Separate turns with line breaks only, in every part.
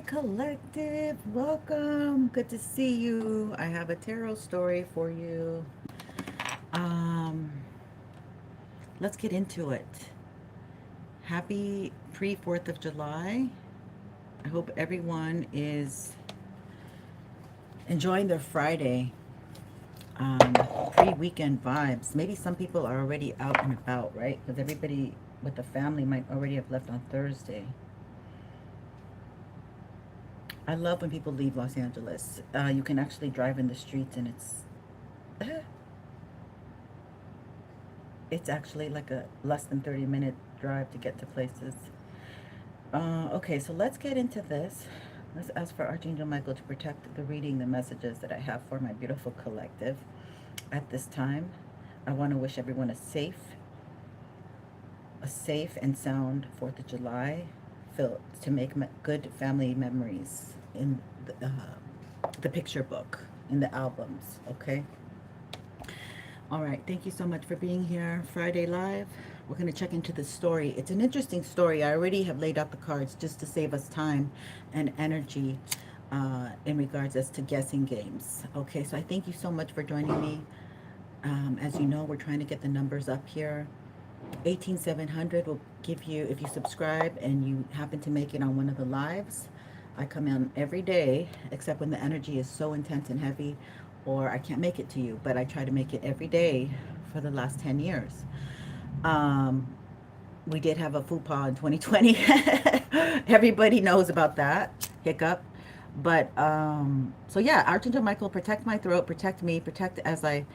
Collective, welcome. Good to see you. I have a tarot story for you. Um, let's get into it. Happy pre 4th of July. I hope everyone is enjoying their Friday. Pre weekend vibes. Maybe some people are already out and about, right? Because everybody with the family might already have left on Thursday. I love when people leave Los Angeles. You can actually drive in the streets and it's actually like a less than 30-minute drive to get to places. Okay, so let's get into this. Let's ask for Archangel Michael to protect the reading, the messages that I have for my beautiful collective at this time. I want to wish everyone a safe and sound 4th of July, filled to make good family memories in the picture book, in the albums, okay? All right, thank you so much for being here. Friday Live. We're going to check into the story. It's an interesting story. I already have laid out the cards just to save us time and energy in regards as to guessing games. Okay, so I thank you so much for joining me. As you know, we're trying to get the numbers up here. 18700 will give you, if you subscribe and you happen to make it on one of the lives. I come in every day, except when the energy is so intense and heavy, or I can't make it to you, but I try to make it every day for the last 10 years. We did have a faux pas in 2020. Everybody knows about that hiccup. But so yeah, Archangel Michael, protect my throat, protect me, protect as I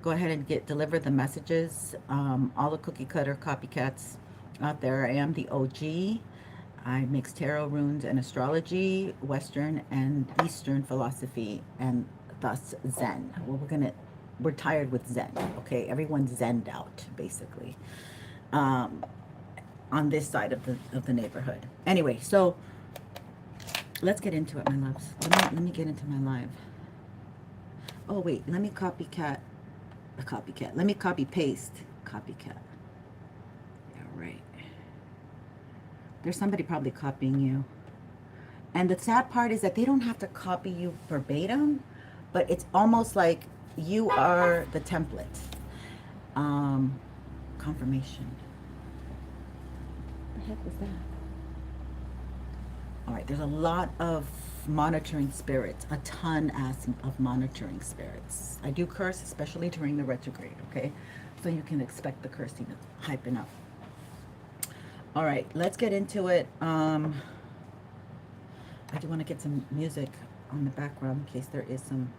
go ahead and deliver the messages. All the cookie cutter copycats out there. I am the OG. I mix tarot runes and astrology, Western and Eastern philosophy, and thus Zen. Well, we're tired with Zen. Okay, everyone's Zened out basically. On this side of the neighborhood. Anyway, so let's get into it, my loves. Let me get into my live. Oh wait, let me copycat. A copycat. Let me copy paste. Copycat. Yeah, right. There's somebody probably copying you. And the sad part is that they don't have to copy you verbatim, but it's almost like you are the template. Confirmation. What the heck was that? All right, there's a lot of monitoring spirits, a ton of monitoring spirits. I do curse, especially during the retrograde, okay? So you can expect the cursing hyping up. All right, let's get into it. I do want to get some music on the background in case there is some.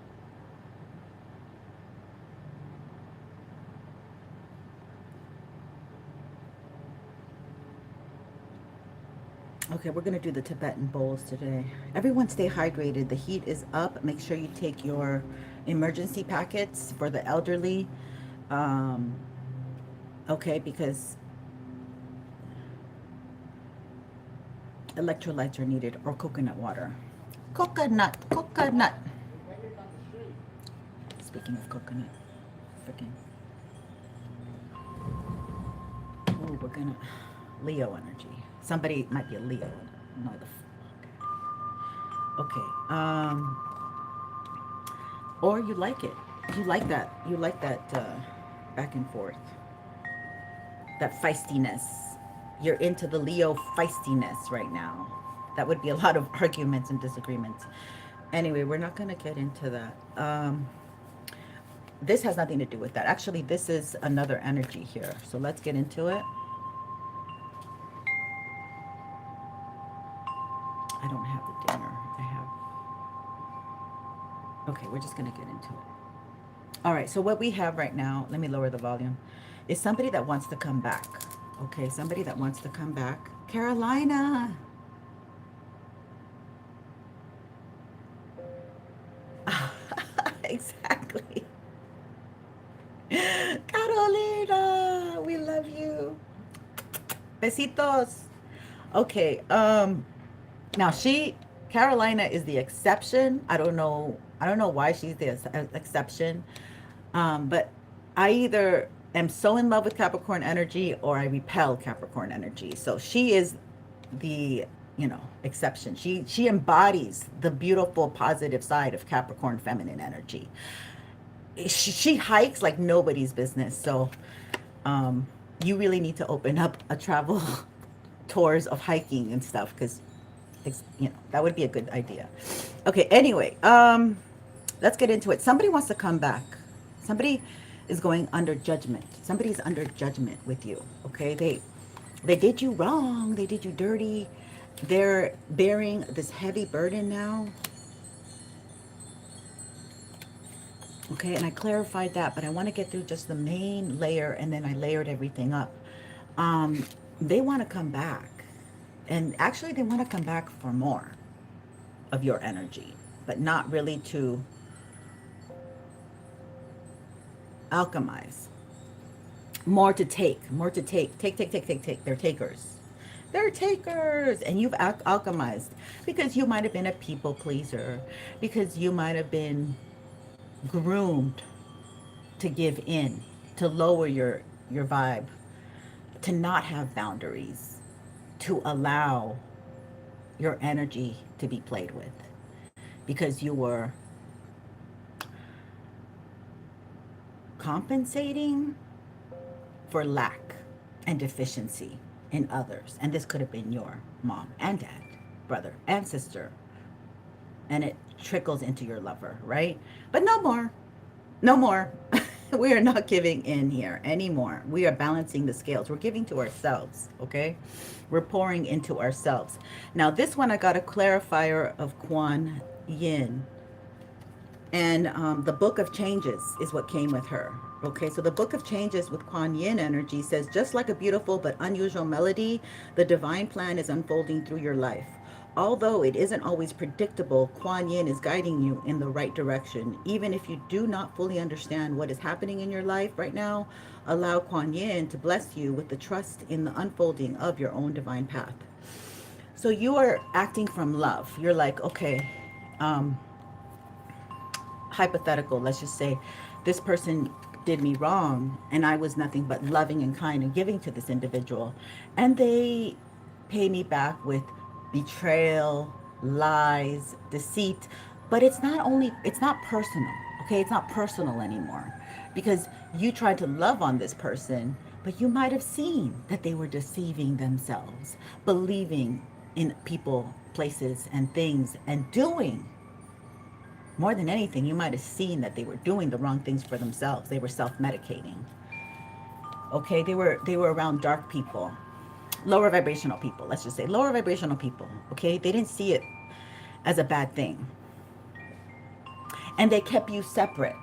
Okay, we're going to do the Tibetan bowls today. Everyone stay hydrated. The heat is up. Make sure you take your emergency packets for the elderly. Okay, because electrolytes are needed, or coconut water. Coconut. Speaking of coconut, freaking. Oh, we're going to Leo energy. Somebody might be a Leo. No, okay. Or you like it. You like that. You like that back and forth. That feistiness. You're into the Leo feistiness right now. That would be a lot of arguments and disagreements. Anyway, we're not going to get into that. This has nothing to do with that. Actually, this is another energy here. So let's get into it. I don't have the dinner. Okay, we're just going to get into it. All right, so what we have right now, let me lower the volume, is somebody that wants to come back. Okay, somebody that wants to come back. Carolina. Exactly. Carolina, we love you. Besitos. Okay, now Carolina is the exception. I don't know why she's the exception. But I either am so in love with Capricorn energy or I repel Capricorn energy. So she is the you know, exception. She embodies the beautiful positive side of Capricorn feminine energy. She hikes like nobody's business. So you really need to open up a travel tours of hiking and stuff, because you know, that would be a good idea. Okay, anyway, let's get into it. Somebody wants to come back. Somebody is going under judgment. Somebody's under judgment with you. Okay, they did you wrong. They did you dirty. They're bearing this heavy burden now. Okay, and I clarified that, but I want to get through just the main layer, and then I layered everything up. They want to come back. And actually, they want to come back for more of your energy, but not really to alchemize. More to take, more to take. Take. They're takers. They're takers. And you've alchemized because you might have been a people pleaser, because you might have been groomed to give in, to lower your vibe, to not have boundaries, to allow your energy to be played with, because you were compensating for lack and deficiency in others. And this could have been your mom and dad, brother and sister, and it trickles into your lover, right? But no more. No more. We are not giving in here anymore. We are balancing the scales. We're giving to ourselves, okay? We're pouring into ourselves. Now, this one, I got a clarifier of Kuan Yin. And the Book of Changes is what came with her. Okay, so the Book of Changes with Kuan Yin energy says, just like a beautiful but unusual melody, the divine plan is unfolding through your life. Although it isn't always predictable, Kuan Yin is guiding you in the right direction. Even if you do not fully understand what is happening in your life right now, allow Kuan Yin to bless you with the trust in the unfolding of your own divine path. So you are acting from love. You're like, okay, hypothetical, let's just say this person did me wrong and I was nothing but loving and kind and giving to this individual, and they pay me back with betrayal, lies, deceit. But it's not personal. Okay, it's not personal anymore, because you tried to love on this person, but you might have seen that they were deceiving themselves, believing in people, places, and things, and doing more than anything, you might have seen that they were doing the wrong things for themselves. They were self-medicating. Okay, they were around dark people, lower vibrational people. Let's just say lower vibrational people. Okay, they didn't see it as a bad thing, and they kept you separate.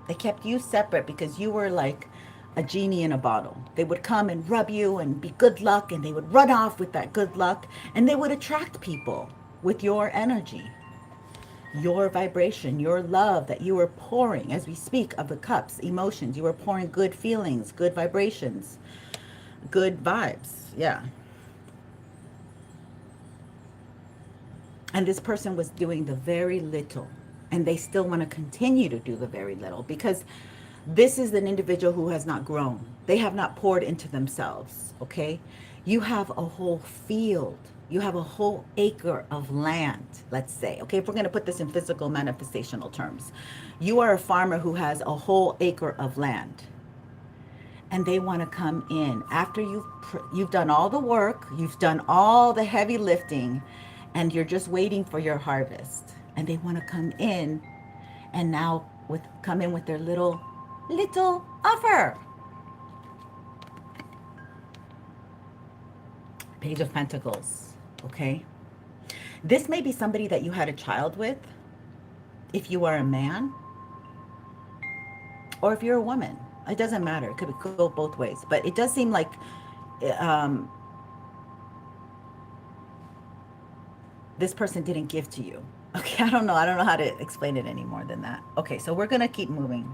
They kept you separate because you were like a genie in a bottle. They would come and rub you and be good luck, and they would run off with that good luck, and they would attract people with your energy, your vibration, your love that you were pouring. As we speak of the cups, emotions, you were pouring good feelings, good vibrations, good vibes. Yeah. And this person was doing the very little, and they still want to continue to do the very little, because this is an individual who has not grown. They have not poured into themselves. Okay, you have a whole field, you have a whole acre of land, let's say. Okay, if we're going to put this in physical manifestational terms, you are a farmer who has a whole acre of land, and they want to come in after you've done all the work, you've done all the heavy lifting, and you're just waiting for your harvest. And they want to come in, and now come in with their little offer. Page of Pentacles. Okay, this may be somebody that you had a child with, if you are a man, or if you're a woman. It doesn't matter. It could go both ways, but it does seem like this person didn't give to you. Okay, I don't know how to explain it any more than that. Okay, so we're gonna keep moving.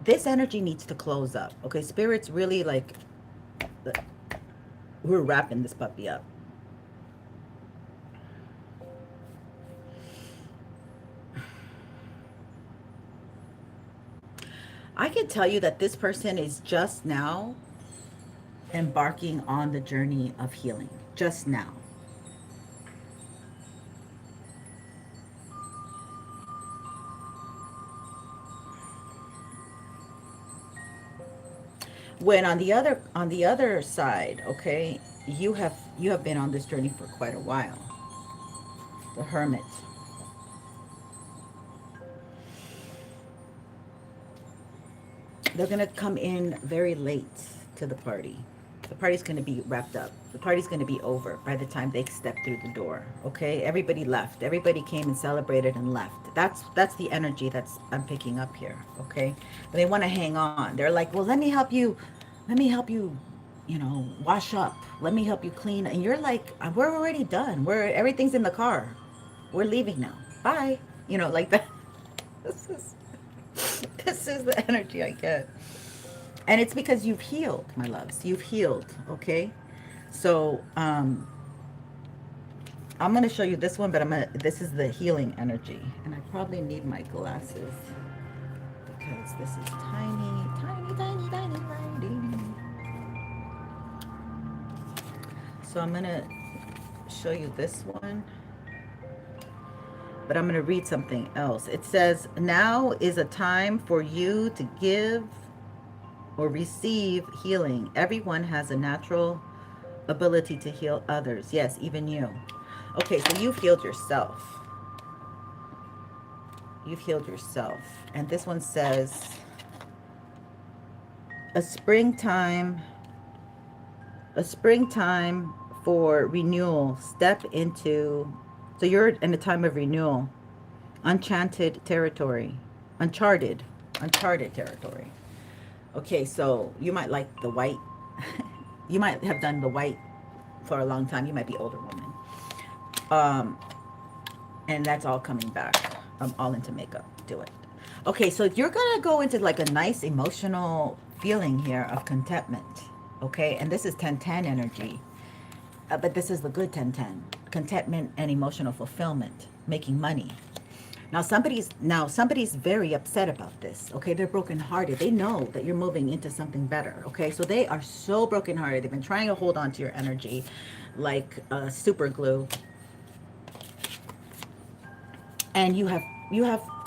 This energy needs to close up. Okay, Spirit's really like, we're wrapping this puppy up. I can tell you that this person is just now embarking on the journey of healing just now. When on the other side, okay, you have been on this journey for quite a while. The Hermit. They're gonna come in very late to the party. The party's gonna be wrapped up. The party's gonna be over by the time they step through the door. Okay, everybody left. Everybody came and celebrated and left. That's the energy that's I'm picking up here. Okay, but they want to hang on. They're like, well, let me help you. Let me help you. You know, wash up. Let me help you clean. And you're like, we're already done. Everything's in the car. We're leaving now. Bye. You know, like that. This is this is the energy I get. And it's because you've healed, my loves. You've healed, okay? So, I'm going to show you this one, but this is the healing energy. And I probably need my glasses because this is tiny, tiny, tiny, tiny writing. So I'm going to show you this one. But I'm going to read something else. It says, now is a time for you to give or receive healing. Everyone has a natural ability to heal others. Yes, even you. Okay, so you've healed yourself. You've healed yourself. And this one says, a springtime for renewal. Step into, so you're in a time of renewal. Uncharted territory. Uncharted territory. Okay, so you might like the white. You might have done the white for a long time. You might be older woman. And that's all coming back. I'm all into makeup. Do it. Okay, so you're going to go into like a nice emotional feeling here of contentment. Okay, and this is 1010 energy. But this is the good 1010. Contentment and emotional fulfillment. Making money. Now somebody's very upset about this. Okay, they're brokenhearted. They know that you're moving into something better. Okay, so they are so brokenhearted. They've been trying to hold on to your energy like super glue. And you have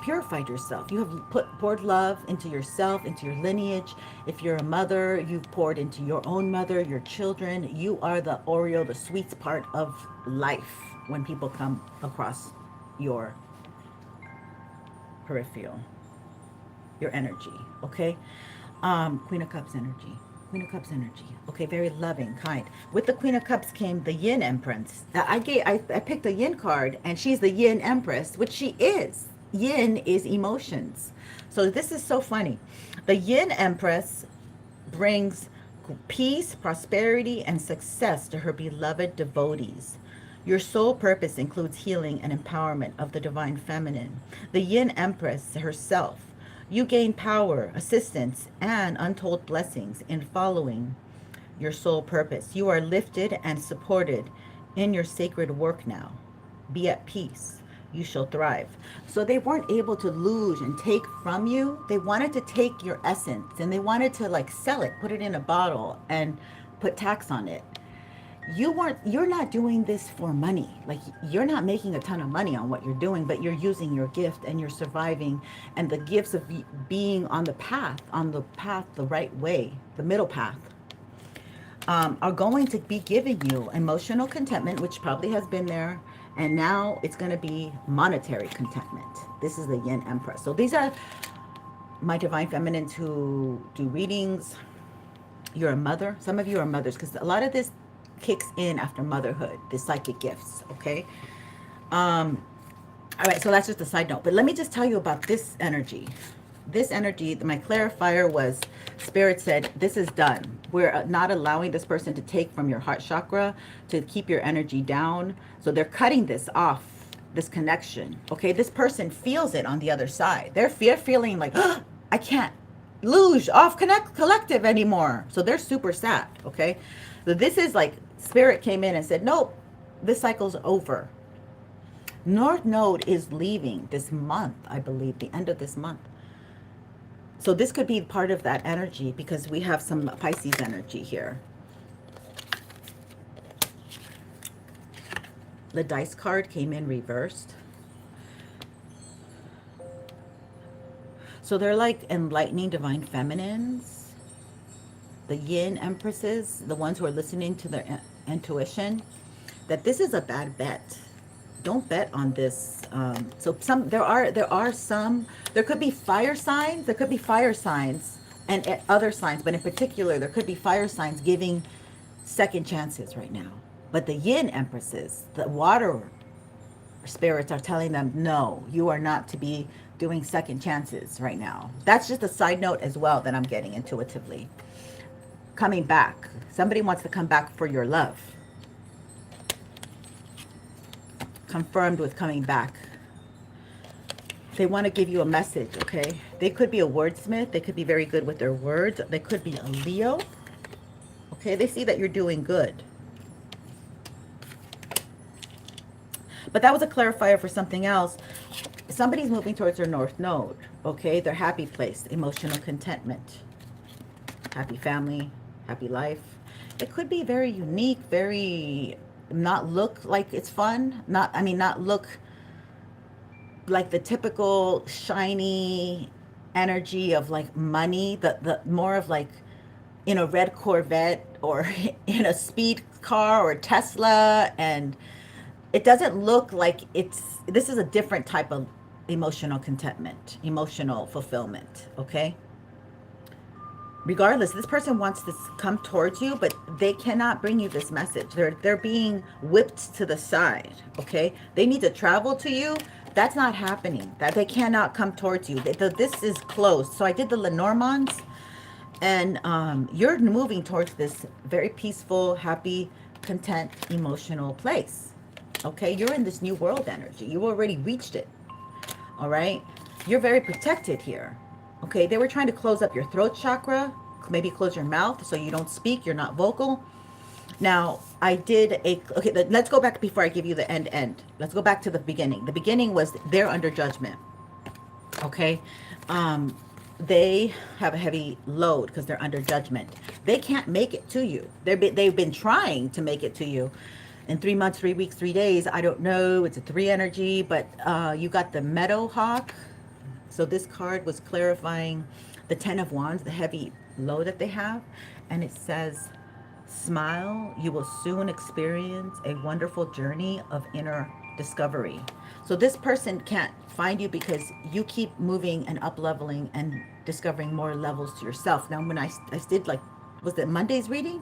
purified yourself. You have poured love into yourself, into your lineage. If you're a mother, you've poured into your own mother, your children. You are the Oreo, the sweets part of life when people come across your peripheral, your energy. Okay, Queen of Cups energy. Queen of Cups energy. Okay, very loving, kind. With the Queen of Cups came the Yin Empress. I picked a Yin card, and she's the Yin Empress, which she is. Yin is emotions. So this is so funny. The Yin Empress brings peace, prosperity, and success to her beloved devotees. Your soul purpose includes healing and empowerment of the divine feminine. The Yin Empress herself. You gain power, assistance, and untold blessings in following your soul purpose. You are lifted and supported in your sacred work now. Be at peace. You shall thrive. So they weren't able to lose and take from you. They wanted to take your essence and they wanted to like sell it, put it in a bottle and put tax on it. You're not doing this for money. Like you're not making a ton of money on what you're doing, but you're using your gift and you're surviving, and the gifts of being on the path, the right way, the middle path, are going to be giving you emotional contentment, which probably has been there. And now it's going to be monetary contentment. This is the Yin Empress. So these are my divine feminines who do readings. You're a mother. Some of you are mothers because a lot of this kicks in after motherhood, the psychic gifts, okay? All right, so that's just a side note. But let me just tell you about this energy. This energy, my clarifier was, Spirit said, this is done. We're not allowing this person to take from your heart chakra to keep your energy down. So they're cutting this off, this connection, okay? This person feels it on the other side. They're feeling like, oh, I can't luge off collective anymore. So they're super sad, okay? So this is like, Spirit came in and said, nope, this cycle's over. North Node is leaving this month, I believe, the end of this month. So this could be part of that energy because we have some Pisces energy here. The dice card came in reversed. So they're like enlightening divine feminines, the yin empresses, the ones who are listening to their intuition, that this is a bad bet. Don't bet on this. So there could be fire signs, and other signs, but in particular, there could be fire signs giving second chances right now. But the yin empresses, the water spirits are telling them, no, you are not to be doing second chances right now. That's just a side note as well that I'm getting intuitively. Coming back. Somebody wants to come back for your love. Confirmed with coming back. They want to give you a message, okay? They could be a wordsmith. They could be very good with their words. They could be a Leo. Okay, they see that you're doing good. But that was a clarifier for something else. Somebody's moving towards their north node, okay? Their happy place, emotional contentment, happy family, happy life. It could be very unique, very not look like it's fun. Not look like the typical shiny energy of like money, the more of like in a red Corvette or in a speed car or a Tesla, and it doesn't look like this is a different type of emotional contentment, emotional fulfillment, okay? Regardless, this person wants to come towards you, but they cannot bring you this message. They're being whipped to the side, okay? They need to travel to you. That's not happening. That they cannot come towards you. This is closed. So I did the Lenormands, and you're moving towards this very peaceful, happy, content, emotional place. Okay, you're in this new world energy. You already reached it. All right, you're very protected here. Okay, they were trying to close up your throat chakra, maybe close your mouth so you don't speak, you're not vocal. Now, let's go back before I give you the end. Let's go back to the beginning. The beginning was they're under judgment. Okay, they have a heavy load because they're under judgment. They can't make it to you. They've been trying to make it to you. In 3 months, 3 weeks, 3 days, I don't know. It's a 3 energy, but you got the Meadow Hawk. So this card was clarifying the 10 of Wands, the heavy load that they have. And it says, smile, you will soon experience a wonderful journey of inner discovery. So this person can't find you because you keep moving and up-leveling and discovering more levels to yourself. Now, when I did, like, was it Monday's reading?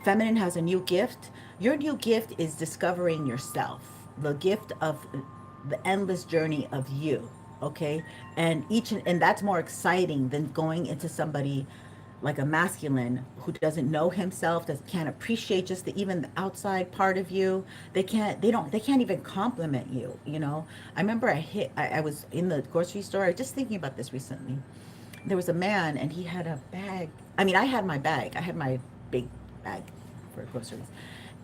Feminine has a new gift. Your new gift is discovering yourself, the gift of the endless journey of you, okay? And that's more exciting than going into somebody like a masculine who doesn't know himself, that can't appreciate just even the outside part of you. They can't even compliment you, you know? I remember I was in the grocery store. I was just thinking about this recently. There was a man and he had a bag. I mean, I had my bag. I had my big bag for groceries.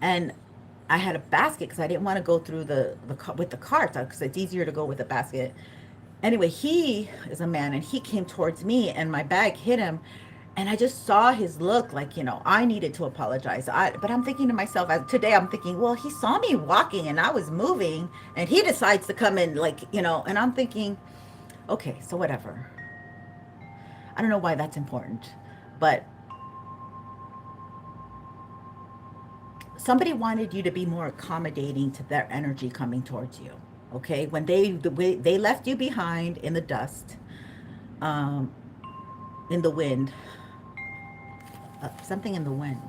And I had a basket because I didn't want to go through with the cart because it's easier to go with a basket. Anyway, he is a man and he came towards me and my bag hit him. And I just saw his look like, you know, I needed to apologize. But I'm thinking to myself, today I'm thinking, well, he saw me walking and I was moving and he decides to come in like, you know, and I'm thinking, okay, so whatever. I don't know why that's important, but somebody wanted you to be more accommodating to their energy coming towards you. Okay, when they left you behind in the dust, in the wind, something in the wind,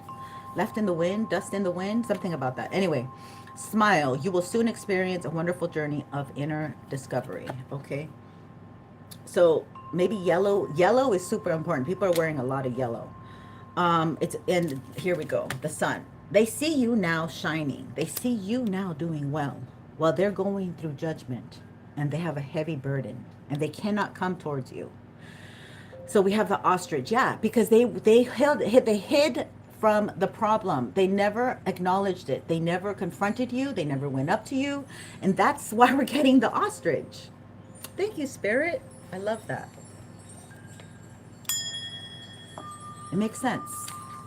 left in the wind, dust in the wind, something about that. Anyway, smile. You will soon experience a wonderful journey of inner discovery. Okay, so maybe yellow is super important. People are wearing a lot of yellow. And here we go. The sun. They see you now shining. They see you now doing well while they're going through judgment and they have a heavy burden and they cannot come towards you. So we have the ostrich, yeah, because they hid from the problem. They never acknowledged it. They never confronted you. They never went up to you. And that's why we're getting the ostrich. Thank you, Spirit. I love that. It makes sense.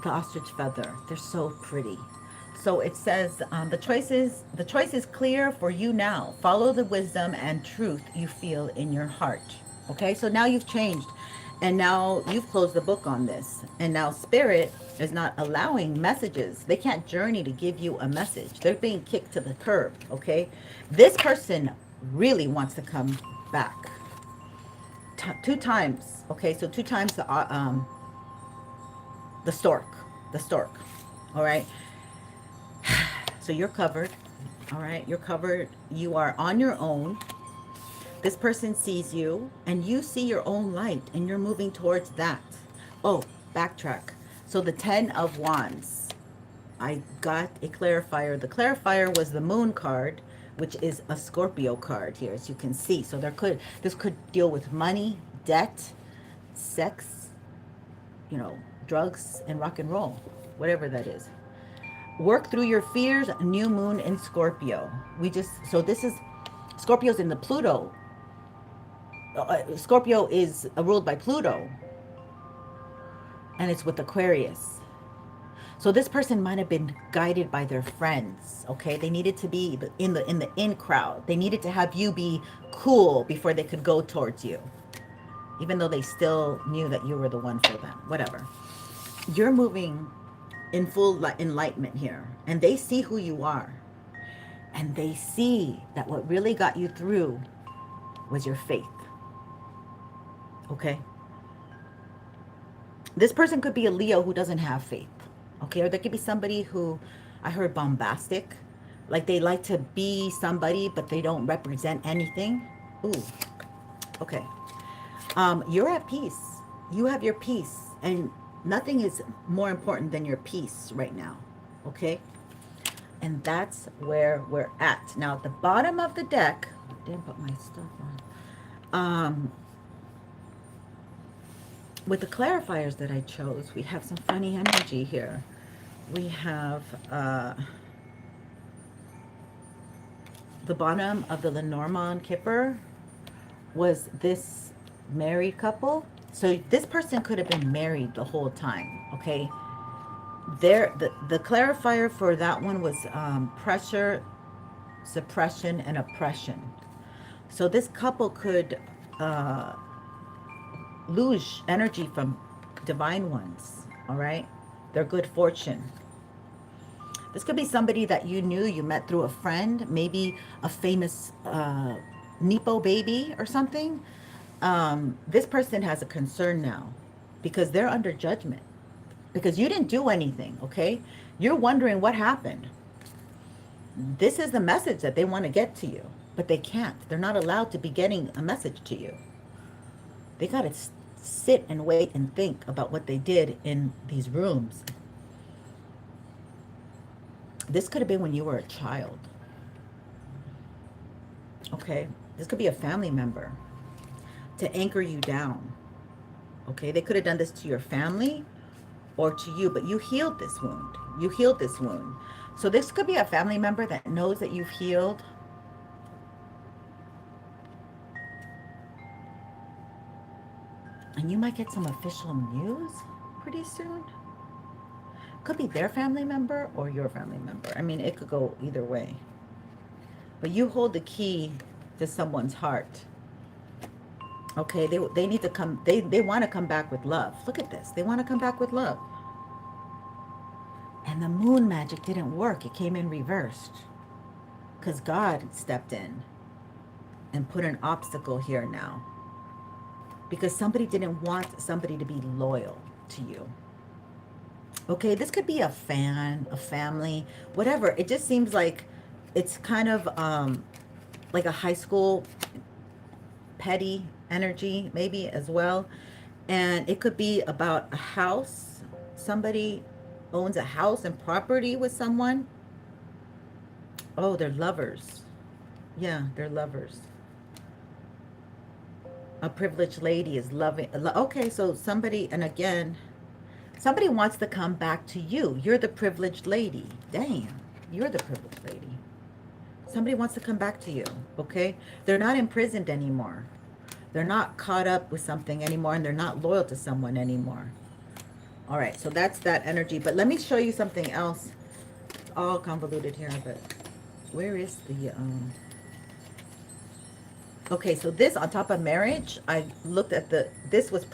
The ostrich feather. They're so pretty. So it says, the choice is clear for you now. Follow the wisdom and truth you feel in your heart. Okay, so now you've changed, and now you've closed the book on this, and now spirit is not allowing messages. They can't journey to give you a message. They're being kicked to the curb. Okay, this person really wants to come back. Two times. Okay, so two times the stork, all right. So you're covered, all right, you're covered. You are on your own. This person sees you and you see your own light, and you're moving towards that. Oh, backtrack. So the 10 of Wands, I got a clarifier. The clarifier was the Moon card, which is a Scorpio card here, as you can see. So this could deal with money, debt, sex, you know, drugs, and rock and roll, whatever that is. Work through your fears. New moon in Scorpio. So this is, Scorpio's in the Pluto. Scorpio is ruled by Pluto, and it's with Aquarius. So this person might have been guided by their friends. Okay, they needed to be in the in crowd. They needed to have you be cool before they could go towards you, even though they still knew that you were the one for them. Whatever. You're moving in full enlightenment here, and they see who you are, and they see that what really got you through was your faith. Okay, this person could be a Leo who doesn't have faith. Okay, or there could be somebody who, I heard bombastic, like they like to be somebody but they don't represent anything. Ooh, okay. You're at peace. You have your peace, and nothing is more important than your peace right now. Okay, and that's where we're at now. At the bottom of the deck, I didn't put my stuff on. With the clarifiers that I chose, we have some funny energy here. We have the bottom of the Lenormand Kipper was this married couple. So this person could have been married the whole time, okay? The clarifier for that one was pressure, suppression, and oppression. So this couple could lose energy from divine ones, all right? Their good fortune. This could be somebody that you knew, you met through a friend, maybe a famous Nepo baby or something. This person has a concern now because they're under judgment because you didn't do anything, okay? You're wondering what happened. This is the message that they want to get to you, but they can't. They're not allowed to be getting a message to you. They got to sit and wait and think about what they did in these rooms. This could have been when you were a child. Okay, this could be a family member to anchor you down. Okay, they could have done this to your family or to you, but you healed this wound. You healed this wound. So this could be a family member that knows that you've healed. And you might get some official news pretty soon. Could be their family member or your family member. I mean, it could go either way. But you hold the key to someone's heart. Okay, they need to come, they want to come back with love. Look at this. They want to come back with love. And the moon magic didn't work. It came in reversed. Because God stepped in and put an obstacle here now. Because somebody didn't want somebody to be loyal to you. Okay, this could be a fan, a family, whatever. It just seems like it's kind of like a high school petty energy maybe as well. And it could be about a house. Somebody owns a house and property with someone. Oh, they're lovers. Yeah, they're lovers. A privileged lady is loving. Okay, so somebody, and again, somebody wants to come back to you. You're the privileged lady. Damn, you're the privileged lady. Somebody wants to come back to you, okay? They're not imprisoned anymore. They're not caught up with something anymore, and they're not loyal to someone anymore. All right, so that's that energy. But let me show you something else. all convoluted here, but where is the, okay, so this on top of marriage, I looked at the, this was,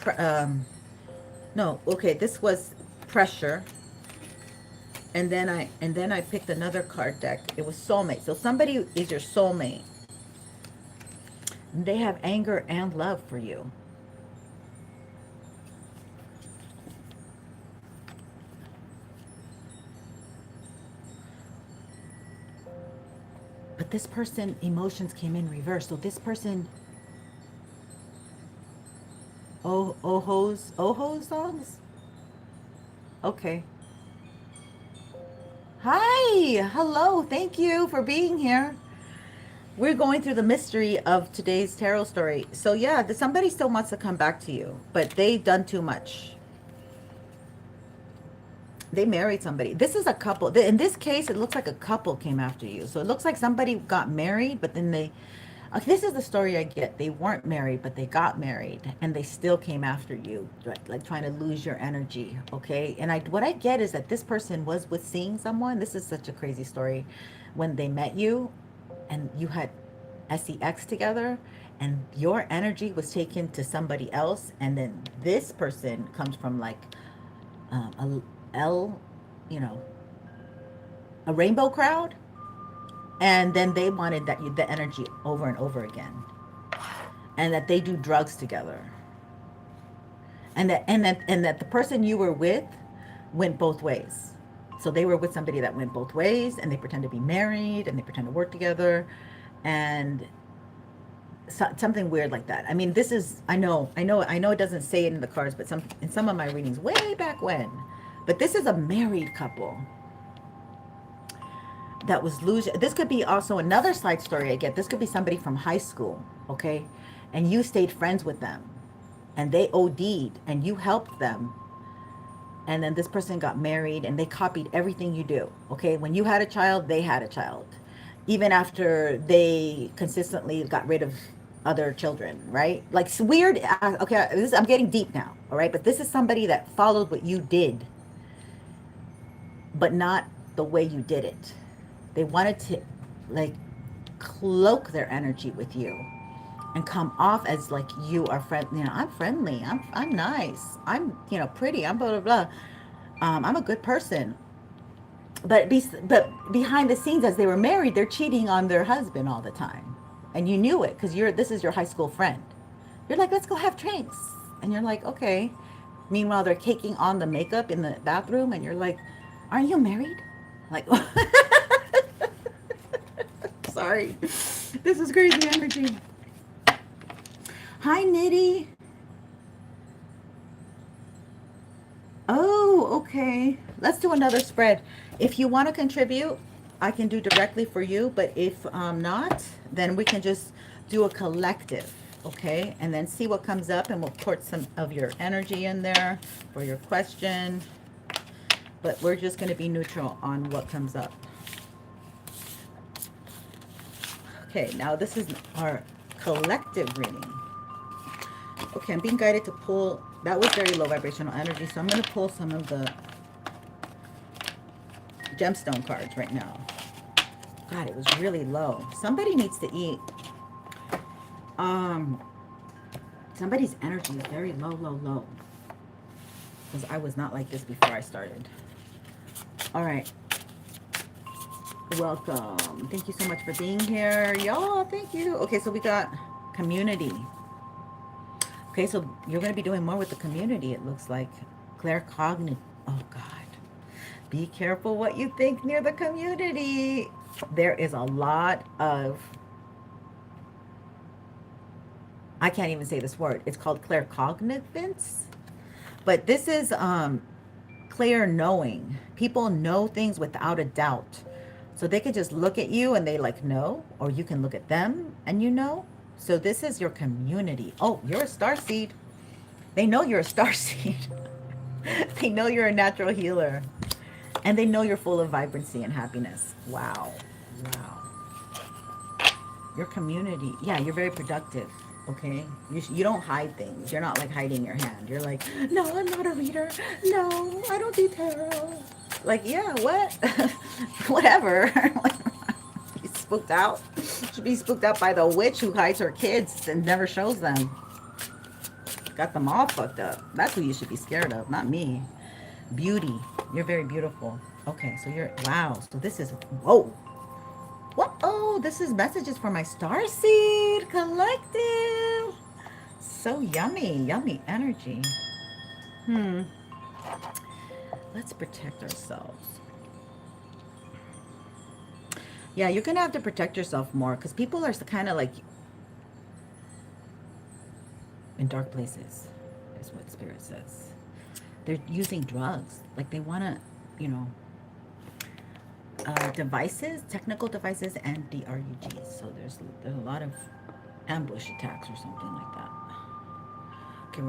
no, okay, this was pressure. And then I picked another card deck. It was soulmate. So somebody is your soulmate. They have anger and love for you. But this person, emotions came in reverse. So this person, Ohos songs? Okay. Hi, hello, thank you for being here. We're going through the mystery of today's tarot story. So yeah, somebody still wants to come back to you, but they've done too much. They married somebody. This is a couple. In this case, it looks like a couple came after you. So it looks like somebody got married, but then they, this is the story I get. They weren't married, but they got married, and they still came after you, like trying to lose your energy, okay? And what I get is that this person was with seeing someone. This is such a crazy story. When they met you, and you had sex together, and your energy was taken to somebody else, and then this person comes from like you know, a rainbow crowd. And then they wanted the energy over and over again, and that they do drugs together, and that the person you were with went both ways. So they were with somebody that went both ways, and they pretend to be married, and they pretend to work together, and something weird like that. I mean, this is, I know it doesn't say it in the cards, but in some of my readings way back when, but this is a married couple that was losing. This could be also another side story I get. This could be somebody from high school, okay? And you stayed friends with them, and they OD'd, and you helped them. And then this person got married, and they copied everything you do, okay? When you had a child, they had a child. Even after they consistently got rid of other children, right? Like, it's weird. Okay, I'm getting deep now, all right? But this is somebody that followed what you did, but not the way you did it. They wanted to, like, cloak their energy with you and come off as like you are friendly. You know, I'm friendly. I'm nice. I'm, you know, pretty. I'm blah blah blah. I'm a good person. But behind the scenes, as they were married, they're cheating on their husband all the time, and you knew it because this is your high school friend. You're like, let's go have drinks, and you're like, okay. Meanwhile, they're caking on the makeup in the bathroom, and you're like, aren't you married? Like. Sorry. This is crazy energy. Hi, Nitty. Oh, okay. Let's do another spread. If you want to contribute, I can do directly for you. But if not, then we can just do a collective, okay? And then see what comes up, and we'll put some of your energy in there for your question. But we're just going to be neutral on what comes up. Okay, now this is our collective reading. Okay, I'm being guided to pull. That was very low vibrational energy, so I'm going to pull some of the gemstone cards right now. God, it was really low. Somebody needs to eat. Somebody's energy is very low, low, low. Because I was not like this before I started. All right. Welcome. Thank you so much for being here, y'all. Thank you. Okay, so we got community. Okay, so you're going to be doing more with the community, it looks like. Claircognit. Oh, God. Be careful what you think near the community. There is a lot of... I can't even say this word. It's called claircognizance. But this is clear knowing. People know things without a doubt. So they could just look at you and they like know, or you can look at them and you know. So this is your community. Oh, you're a starseed. They know you're a starseed. They know you're a natural healer. And they know you're full of vibrancy and happiness. Wow. Wow. Your community. Yeah, you're very productive. Okay? You don't hide things. You're not like hiding your hand. You're like, no, I'm not a reader. No, I don't do tarot. Like, yeah, what? Whatever. Be spooked out. Should be spooked out by the witch who hides her kids and never shows them. Got them all fucked up. That's who you should be scared of, not me. Beauty. You're very beautiful. Okay, so you're, wow. So this is, whoa. What? Oh, this is messages for my Starseed Collective. So yummy. Yummy energy. Let's protect ourselves. Yeah, you're going to have to protect yourself more because people are kind of like in dark places, is what Spirit says. They're using drugs. Like they want to, you know, devices, technical devices, and DRUGs. So there's a lot of ambush attacks or something like that. Okay,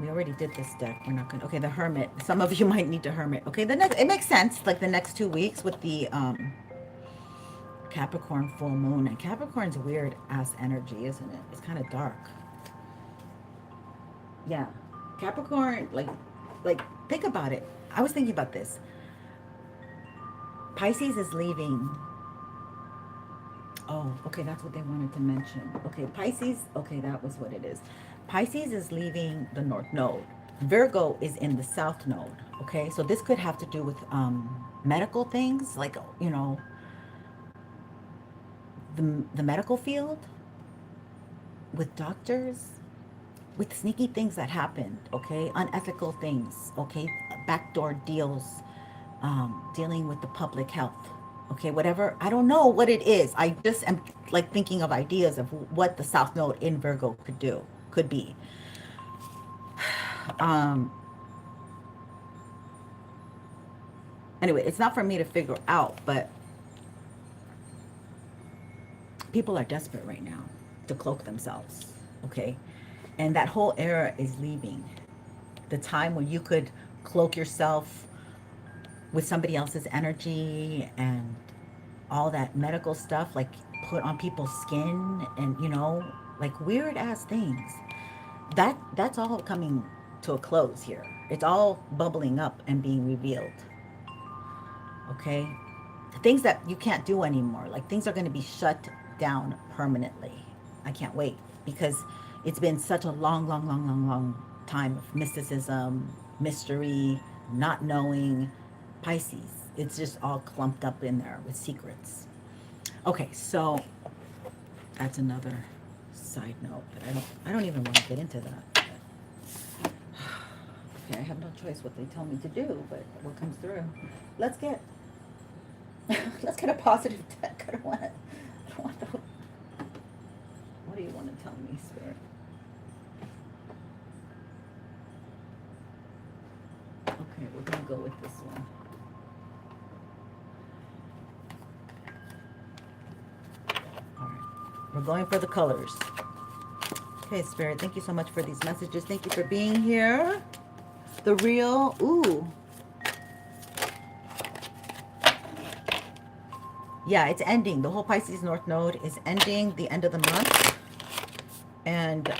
we already did this deck. We're not gonna, okay, the Hermit. Some of you might need to Hermit. Okay, it makes sense, like the next 2 weeks with the, Capricorn full moon. And Capricorn's weird ass energy, isn't it? It's kind of dark. Yeah. Capricorn, like, think about it. I was thinking about this. Pisces is leaving. Oh, okay, that's what they wanted to mention. Okay, Pisces, okay, that was what it is. Pisces is leaving the North Node. Virgo is in the South Node, okay? So this could have to do with medical things, like, you know, the medical field, with doctors, with sneaky things that happened, okay? Unethical things, okay? Backdoor deals, dealing with the public health, okay? Whatever, I don't know what it is. I just am like thinking of ideas of what the South Node in Virgo could be. Anyway, it's not for me to figure out, but people are desperate right now to cloak themselves, okay? And that whole era is leaving. The time when you could cloak yourself with somebody else's energy and all that medical stuff, like put on people's skin and, you know, like weird ass things. That's all coming to a close here. It's all bubbling up and being revealed. Okay? Things that you can't do anymore. Like things are going to be shut down permanently. I can't wait because it's been such a long time of mysticism, mystery, not knowing. Pisces. It's just all clumped up in there with secrets. Okay, so that's another side note that I don't even want to get into that. Okay, I have no choice what they tell me to do, but what comes through. Let's get a positive deck. I don't want the, what do you want to tell me, Spirit? Okay, we're gonna go with this one. We're going for the colors. Okay, Spirit, thank you so much for these messages. Thank you for being here. The real, ooh. Yeah, it's ending. The whole Pisces North Node is ending the end of the month. And,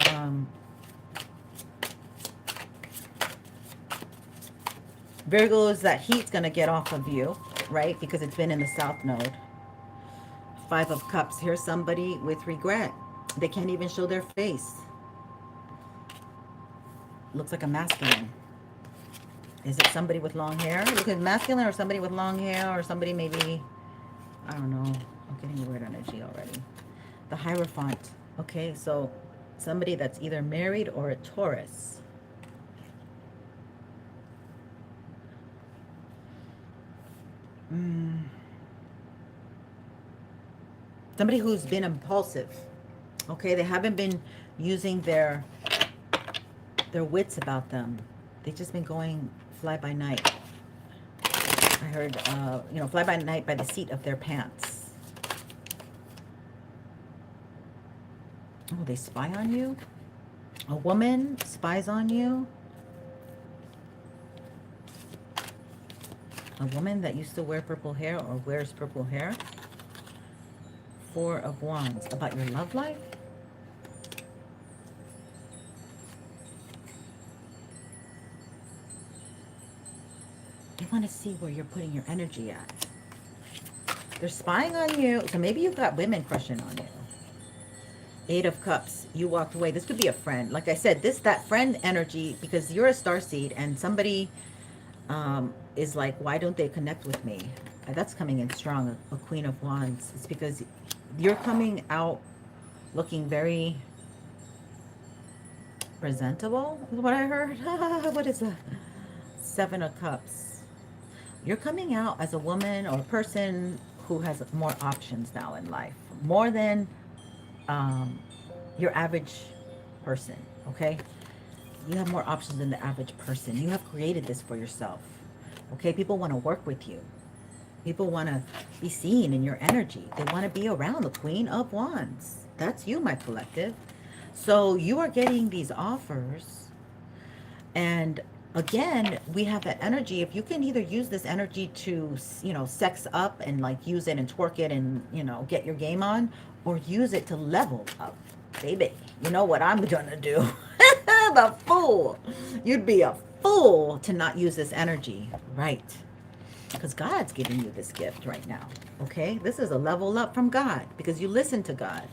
Virgos, that heat's going to get off of you, right? Because it's been in the South Node. 5 of Cups. Here's somebody with regret. They can't even show their face. Looks like a masculine. Is it somebody with long hair? Look at masculine or somebody with long hair or somebody maybe, I don't know. I'm getting weird energy already. The Hierophant. Okay, so somebody that's either married or a Taurus. Somebody who's been impulsive. Okay, they haven't been using their wits about them. They've just been going fly by night. I heard, you know, fly by night by the seat of their pants. Oh, they spy on you? A woman spies on you? A woman that used to wear purple hair or wears purple hair? 4 of Wands. About your love life? want to see where you're putting your energy at. They're spying on you. So maybe you've got women crushing on you. 8 of Cups. You walked away. This could be a friend. Like I said, that friend energy, because you're a starseed and somebody is like, why don't they connect with me? That's coming in strong. A Queen of Wands. It's because you're coming out looking very presentable, is what I heard. What is that? 7 of Cups. You're coming out as a woman or a person who has more options now in life. More than your average person, okay? You have more options than the average person. You have created this for yourself, okay? People want to work with you. People want to be seen in your energy. They want to be around the Queen of Wands. That's you, my collective. So you are getting these offers. And again, we have that energy. If you can either use this energy to, you know, sex up and like use it and twerk it and, you know, get your game on, or use it to level up. Baby, you know what I'm gonna do? The fool. You'd be a fool to not use this energy, right? Because God's giving you this gift right now, okay? This is a level up from God because you listen to God.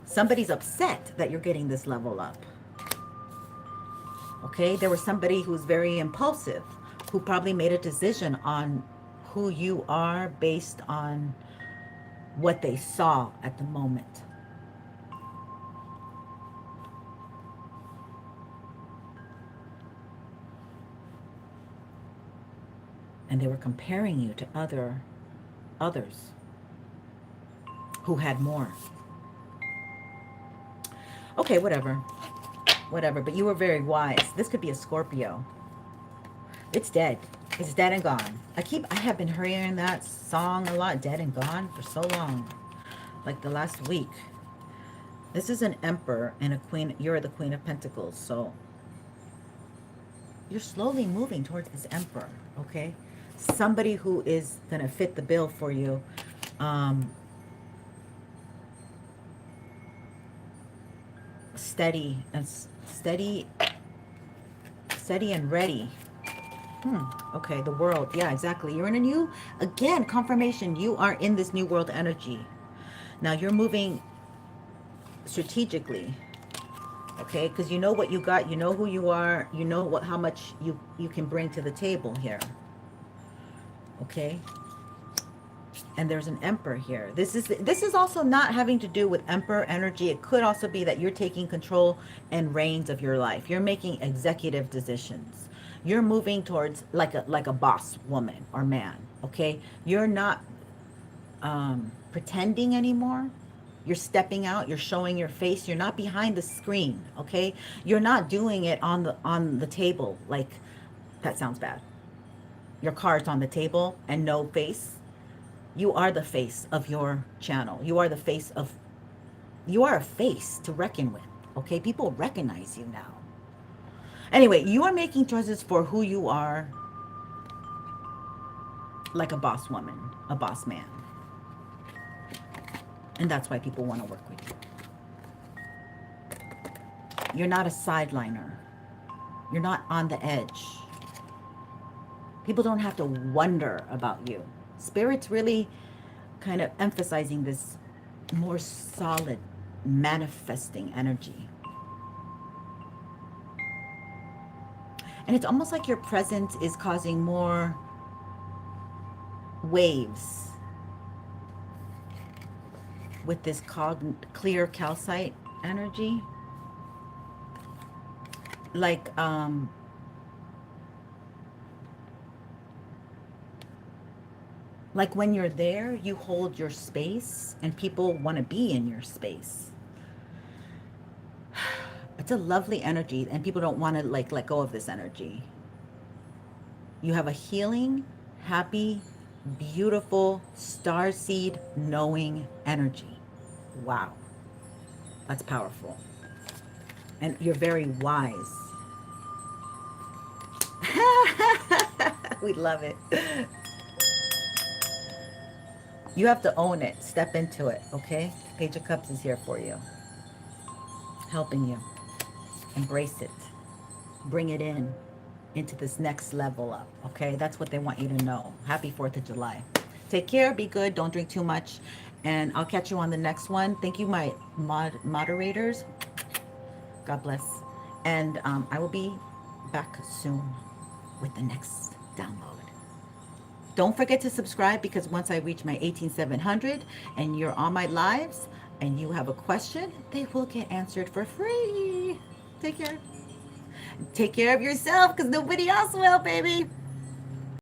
Somebody's upset that you're getting this level up, okay? There was somebody who's very impulsive who probably made a decision on who you are based on what they saw at the moment. And they were comparing you to others who had more. Okay, whatever. Whatever, but you were very wise. This could be a Scorpio. It's dead. It's dead and gone. I have been hearing that song a lot, dead and gone, for so long. Like the last week. This is an Emperor and a Queen. You're the Queen of Pentacles, so you're slowly moving towards this Emperor, okay? Somebody who is going to fit the bill for you. Steady and ready. Okay, the world. Yeah, exactly. You're in a new, again, confirmation. You are in this new world energy. Now you're moving strategically. Okay, because you know what you got, you know who you are, you know how much you can bring to the table here. Okay, and there's an Emperor here. This is also not having to do with Emperor energy. It could also be that you're taking control and reins of your life. You're making executive decisions. You're moving towards like a boss woman or man. Okay, you're not pretending anymore. You're stepping out, you're showing your face, you're not behind the screen, okay? You're not doing it on the table. Like, that sounds bad. Your card's on the table and no face. You are the face of your channel. You are a face to reckon with, okay? People recognize you now. Anyway, you are making choices for who you are, like a boss woman, a boss man. And that's why people want to work with you. You're not a sideliner. You're not on the edge. People don't have to wonder about you. Spirit's really kind of emphasizing this more solid manifesting energy. And it's almost like your presence is causing more waves with this clear calcite energy. Like when you're there, you hold your space and people want to be in your space. It's a lovely energy and people don't want to like let go of this energy. You have a healing, happy, beautiful, starseed knowing energy. Wow. That's powerful. And you're very wise. We love it. You have to own it. Step into it, okay? Page of Cups is here for you. Helping you. Embrace it. Bring it in. into this next level up, okay? That's what they want you to know. Happy 4th of July. Take care, be good, don't drink too much, and I'll catch you on the next one. Thank you, my moderators. God bless. And I will be back soon with the next download. Don't forget to subscribe, because once I reach my 18,700 and you're on my lives and you have a question, they will get answered for free. Take care. Take care of yourself, because nobody else will, baby.